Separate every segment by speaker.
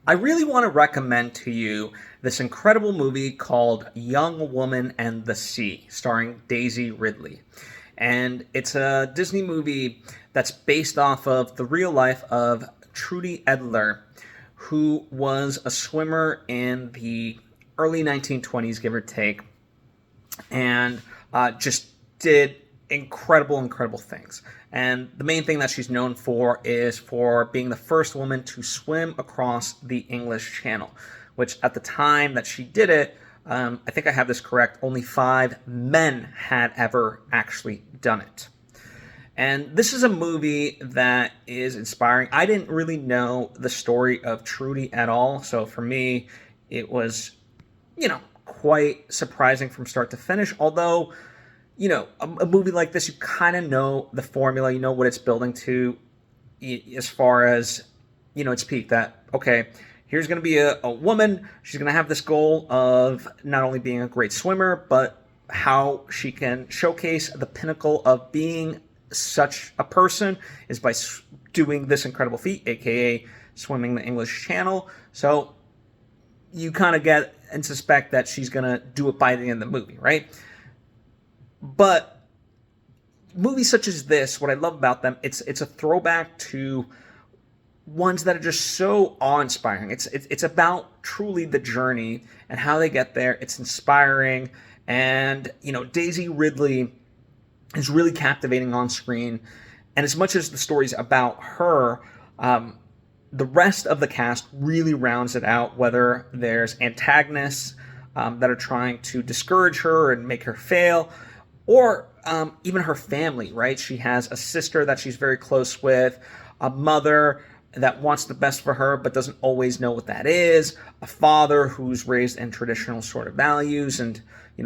Speaker 1: I really want to recommend to you this incredible movie called Young Woman and the Sea, starring Daisy Ridley. And it's a Disney movie that's based off of the real life of Gertrude Ederle, who was a swimmer in the early 1920s, give or take, and just did incredible things. And the main thing that she's known for is for being the first woman to swim across the English Channel, which at the time that she did it, I think I have this correct, only 5 men had ever actually done it. And this is a movie that is inspiring. I didn't really know the story of Trudy at all, so for me, it was, quite surprising from start to finish, although a movie like this, you kind of know the formula, you know what it's building to as far as, its peak. That, okay, here's going to be a woman. She's going to have this goal of not only being a great swimmer, but how she can showcase the pinnacle of being such a person is by doing this incredible feat, aka swimming the English Channel. So you kind of get and suspect that she's going to do it by the end of the movie, right? But movies such as this, what I love about them, it's a throwback to ones that are just so awe-inspiring. It's about truly the journey and how they get there. It's inspiring, and Daisy Ridley is really captivating on screen. And as much as the story's about her, the rest of the cast really rounds it out. Whether there's antagonists that are trying to discourage her and make her fail, or even her family, right? She has a sister that she's very close with, a mother that wants the best for her but doesn't always know what that is, a father who's raised in traditional sort of values and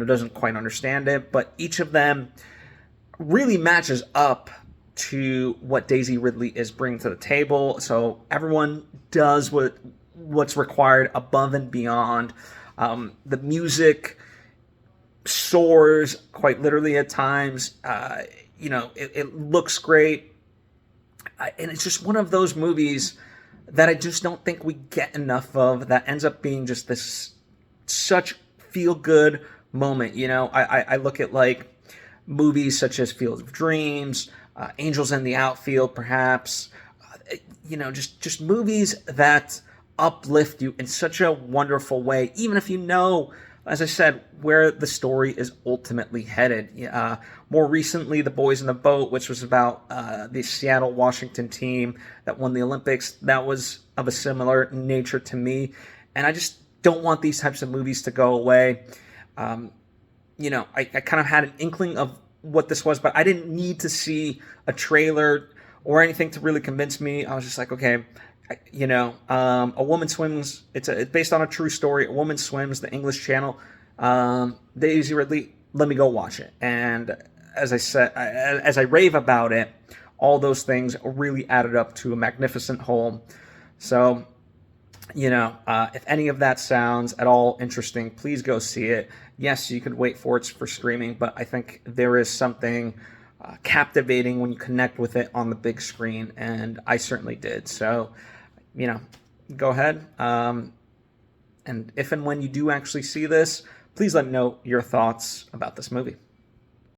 Speaker 1: doesn't quite understand it. But each of them really matches up to what Daisy Ridley is bringing to the table. So everyone does what's required above and beyond. The music soars quite literally at times. It looks great. And it's just one of those movies that I just don't think we get enough of, that ends up being just this such feel-good moment. I look at like movies such as Field of Dreams, Angels in the Outfield, perhaps, just movies that uplift you in such a wonderful way, even if as I said, where the story is ultimately headed. More recently, The Boys in the Boat, which was about the Seattle, Washington team that won the Olympics, that was of a similar nature to me. And I just don't want these types of movies to go away. I kind of had an inkling of what this was, but I didn't need to see a trailer or anything to really convince me. I was just like, okay, a woman swims. It's based on a true story. A woman swims the English Channel. Daisy Ridley, let me go watch it. And as I said, as I rave about it, all those things really added up to a magnificent whole. So, if any of that sounds at all interesting, please go see it. Yes, you could wait for it for streaming, but I think there is something captivating when you connect with it on the big screen, and I certainly did. So, go ahead. And if and when you do actually see this, please let me know your thoughts about this movie.